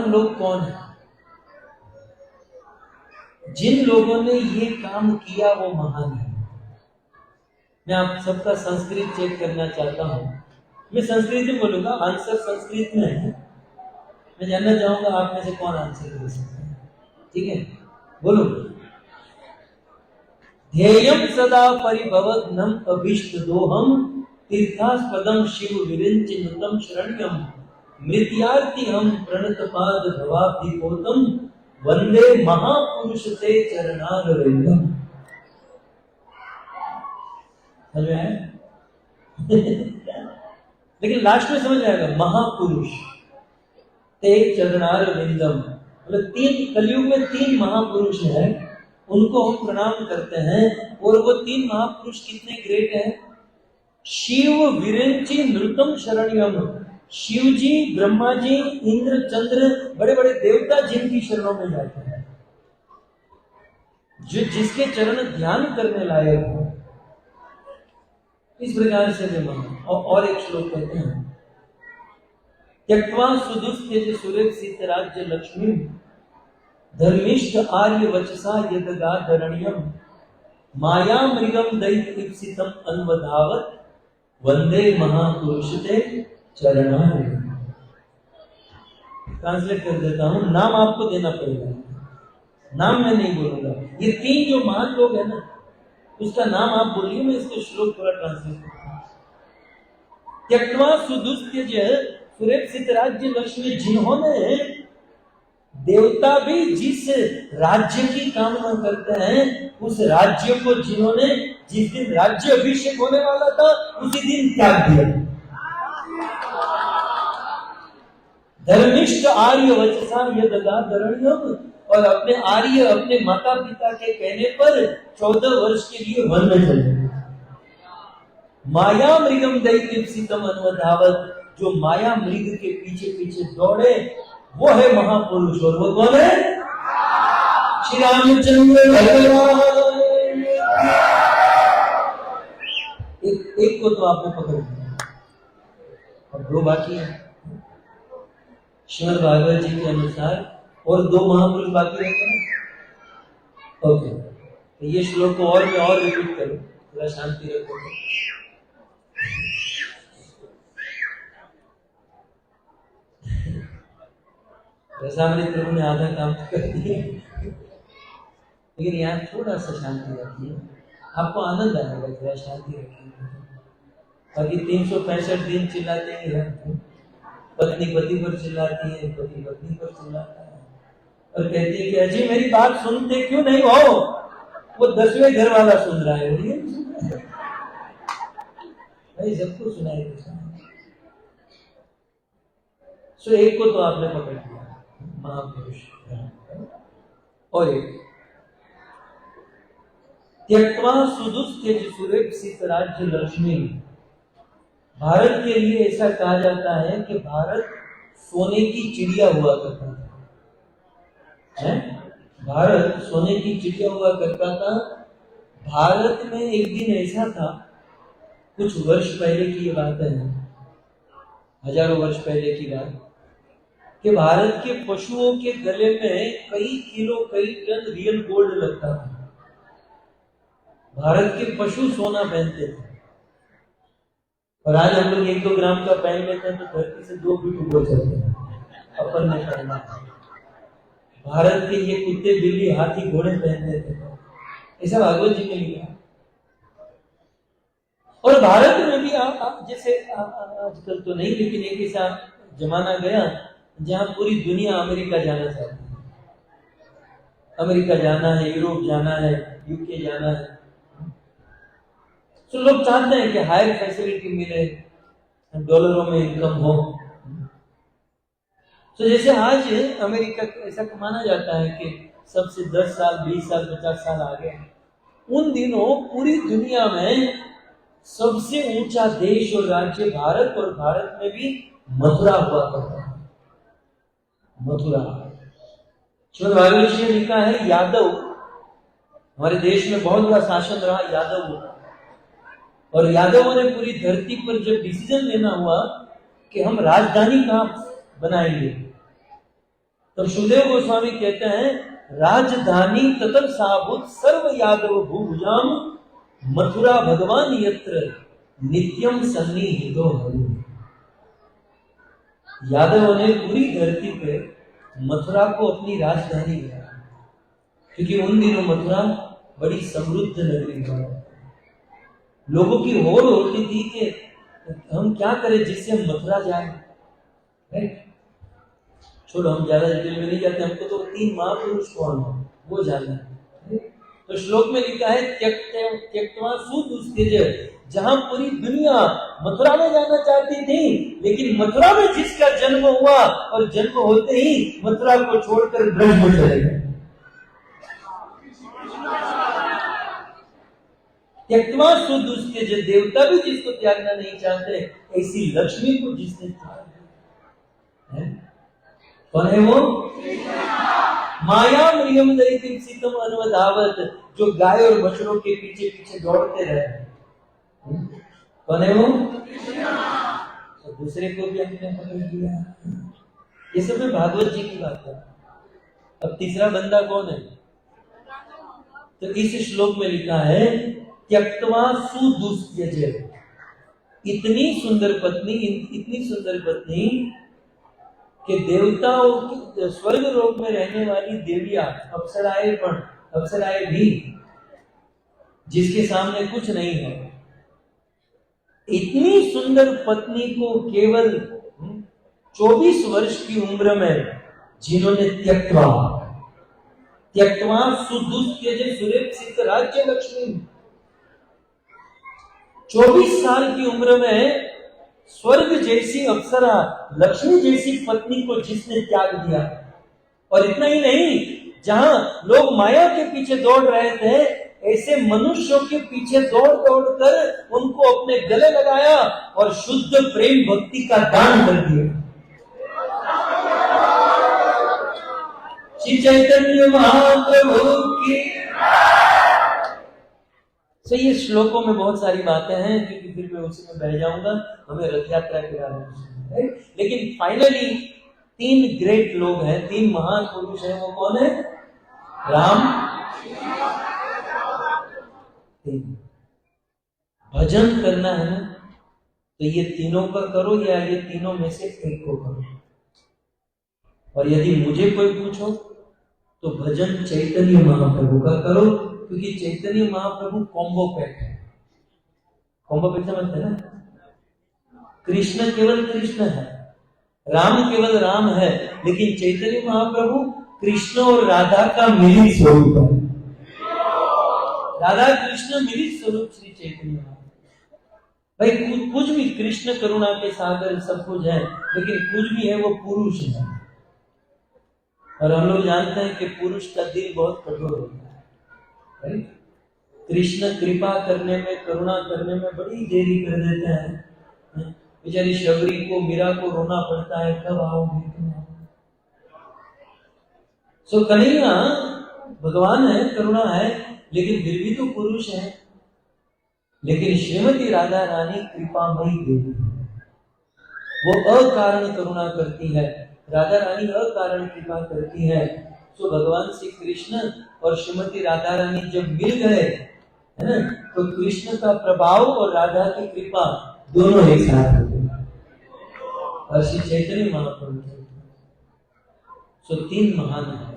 महान लोग कौन है? जिन लोगों ने ये काम किया वो महान है। मैं आप सबका संस्कृत चेक करना चाहता हूं। मैं संस्कृत में बोलूंगा, आंसर संस्कृत में है। मैं जानना चाहूंगा आप में से कौन आंसर दे सकते हैं। ठीक है, बोलो। ध्येयम सदा परिभवग्नम अभीष्ट दोहम तीर्थास्पदम शिव विरिंचिनुतम शरण्यम मृत्यार्ति हम प्रणतपाद भवाब्धिपोतम वंदे महापुरुष से चरणारविंदम। समझ में आया? लेकिन लास्ट में समझ आएगा, महापुरुष ते चरणारविंदम। मतलब तीन, कलयुग में 3 महापुरुष हैं, उनको हम प्रणाम करते हैं। और वो 3 महापुरुष कितने ग्रेट हैं? शिव विरिंचि नृतम शरण्यम। शिव जी, ब्रह्मा जी, इंद्र, चंद्र, बड़े बड़े देवता जिनकी शरणों में जाते हैं, जो जिसके चरण ध्यान करने लायक हो, इस प्रकार से वे महान। और एक श्लोक कहते हैं, त्यक्त्वा सुदुस्त्यज सुरेक्षित राज्य लक्ष्मी धर्मिष्ठ आर्य वचसा यदगाधरण्यम माया मृगम दैत्यप्सितम अन्वधावत वंदे महापुरुष ते चरणारविंदम। ट्रांसलेट कर देता हूं, नाम आपको देना पड़ेगा, नाम मैं नहीं बोलूंगा। ये 3 जो महान लोग हैं ना, उसका नाम आप बोलिए, मैं इसको श्लोक थोड़ा ट्रांसलेट करता हूं। त्यक्त्वा सुदुस्त्यज सुरेक्षित राज्य लक्ष्मी, जिन्होंने, देवता भी जिस राज्य की कामना करते हैं, उस राज्य को जिन्होंने जिस दिन राज्य अभिषेक होने वाला था उसी दिन त्याग दिया। धर्मिष्ठ आर्य वचसा यदगाधरण्यम, और अपने आर्य, अपने माता पिता के कहने पर 14 वर्ष के लिए वन में चले। माया मृगम दैत्यप्सितम अन्वधावत, जो माया मृग के पीछे पीछे दौड़े, वो है महापुरुष। और वो कौन है? श्री रामचंद्र भगवान। एक को तो आपने पकड़ लिया, और 2 बाकी है। श्रीमद् भागवत जी के अनुसार और 2 महापुरुष बाकी रहते हैं। ओके, तो ये श्लोक को और में और रिपीट करो, थोड़ा शांति रखो। वैसा हमारे प्रभु ने आधा काम कर दिया, लेकिन यहाँ थोड़ा सा शांति रखिए, आपको आनंद आएगा। थोड़ा शांति रखिए, बाकी 365 दिन चिल्लाते ही रहते। पत्नी पति पर चिल्लाती है, पति पत्नी पर चिल्लाता है, और कहती है कि अजी मेरी बात सुनते क्यों नहीं हो? वो 10वें घर वाला सुन रहा है, भाई सबको सुनाई देता है। सो एक को तो आपने पकड़ लिया, महापुरुष। और एक त्यक्त्वा सुदुस्त्यज सुरेक्षित राज्य लक्ष्मी। भारत के लिए ऐसा कहा जाता है कि भारत सोने की चिड़िया हुआ करता था। भारत सोने की चिड़िया हुआ करता था। भारत में एक दिन ऐसा था, कुछ वर्ष पहले की बात है, हजारों वर्ष पहले की बात, कि भारत के पशुओं के गले में कई किलो कई टन रियल गोल्ड लगता था। भारत के पशु सोना पहनते थे, और आज हम लोग 1-2 ग्राम का पहन लेते हैं तो धरती से 2 फीट ऊपर चलते हैं। अपन ने पहना। भारत के ये कुत्ते, बिल्ली, हाथी, घोड़े पहनते थे, ऐसा भागवत जी ने लिखा। और भारत में भी जैसे आजकल तो नहीं, लेकिन एक ऐसा जमाना गया जहां पूरी दुनिया अमेरिका जाना चाहती है। अमेरिका जाना है, यूरोप जाना है, यूके जाना है। तो लोग चाहते हैं कि हायर फैसिलिटी मिले, डॉलरों में इनकम हो। तो जैसे आज अमेरिका ऐसा माना जाता है कि सबसे 10 साल, 20 साल, 50 साल आगे, उन दिनों पूरी दुनिया में सबसे ऊंचा देश और राज्य भारत, और भारत में भी मथुरा हुआ करता है। मथुरा। श्रीमद् भागवत जी ने लिखा है, यादव, हमारे देश में बहुत बड़ा शासन रहा यादव होता, और यादवों ने पूरी धरती पर जब डिसीजन लेना हुआ कि हम राजधानी कहां बनाएंगे, तो सुखदेव गोस्वामी कहते हैं, राजधानी ततल साभूत सर्व यादव भूभुजाम मथुरा भगवान यत्र नित्यम सन्निहितो हरि। यादवों ने पूरी धरती पे मथुरा को अपनी राजधानी बनाया, क्योंकि उन दिनों मथुरा बड़ी समृद्ध नगरी हुआ। लोगों की होड़ होती थी कि हम क्या करें जिससे हम मथुरा जाए। छोड़ो, हम ज्यादा डिटेल में नहीं जाते, हमको तो 3 महापुरुष कौन है वो जानना है। तो श्लोक में लिखा है, त्यक्त्वा सुदुस्त्यज, जहां पूरी दुनिया मथुरा में जाना चाहती थी, लेकिन मथुरा में जिसका जन्म हुआ और जन्म होते ही मथुरा को छोड़कर ब्रज में चले गए। त्यक्त्वा सुदुस्त्यज, देवता भी जिसको त्यागना नहीं चाहते, ऐसी लक्ष्मी को जिसने त्याग दिया, कौन है वो? माया मरियम दरिद्र सीतम अनुवधावत, जो गाय और बछड़ों के पीछे पीछे दौड़ते रहे, कौन है वो? तो दूसरे को भी हमने पकड़ लिया। ये सब में भागवत जी की बात है। अब तीसरा बंदा कौन है? तो इस श्लोक में लिखा है, त्यक्त्वा सुदुस्त्यज, इतनी सुंदर पत्नी कि देवताओं स्वर्ग लोक में रहने वाली देवियां, अप्सराएं भी, जिसके सामने कुछ नहीं है, इतनी सुंदर पत्नी को केवल 24 वर्ष की उम्र में जिन्होंने त्यक्त्वा सुदुस्त्यज सुरेप्सित राज्य लक्ष्मी, 24 साल की उम्र में स्वर्ग जैसी अप्सरा, लक्ष्मी जैसी पत्नी को जिसने त्याग दिया। और इतना ही नहीं, जहां लोग माया के पीछे दौड़ रहे थे, ऐसे मनुष्यों के पीछे दौड़ दौड़ कर उनको अपने गले लगाया और शुद्ध प्रेम भक्ति का दान कर दिया। श्री चैतन्य महाप्रभु की। तो ये श्लोकों में बहुत सारी बातें हैं, क्योंकि फिर मैं उसी में बह जाऊंगा, हमें रथ यात्रा के बारे में। लेकिन फाइनली 3 ग्रेट लोग हैं, 3 महान पुरुष हैं। वो कौन है? राम, भजन करना है ना, तो ये तीनों का करो या ये तीनों में से एक को करो। और यदि मुझे कोई पूछो तो भजन चैतन्य महाप्रभु का करो, क्योंकि चैतन्य महाप्रभु कॉम्बो पैक है। कॉम्बो पैक समझते हैं ना? कृष्ण केवल कृष्ण है, राम केवल राम है, लेकिन चैतन्य महाप्रभु कृष्ण और राधा का मिलित स्वरूप है। राधा कृष्ण मिलित स्वरूप श्री चैतन्य महाप्रभु। भाई कुछ भी, कृष्ण करुणा के सागर सब कुछ है, लेकिन कुछ भी है वो पुरुष है। और हम लोग जानते हैं कि पुरुष का दिल बहुत कठोर होता है। कृष्ण कृपा करने में, करुणा करने में बड़ी देरी कर देते हैं। बेचारी शबरी को, मीरा को रोना पड़ता है, कब आओगे। सो कन्हैया भगवान है, करुणा है, लेकिन फिर भी तो पुरुष है। लेकिन श्रीमती राधा रानी कृपामयी देवी, वो अकारण करुणा करती है। राधा रानी अकारण कृपा करती है। तो भगवान श्री कृष्ण और श्रीमती राधा रानी जब मिल गए, है ना, तो कृष्ण का प्रभाव और राधा की कृपा दोनों एक साथ होते हैं। और श्री चैतन्य महाप्रभु, 3 महान है।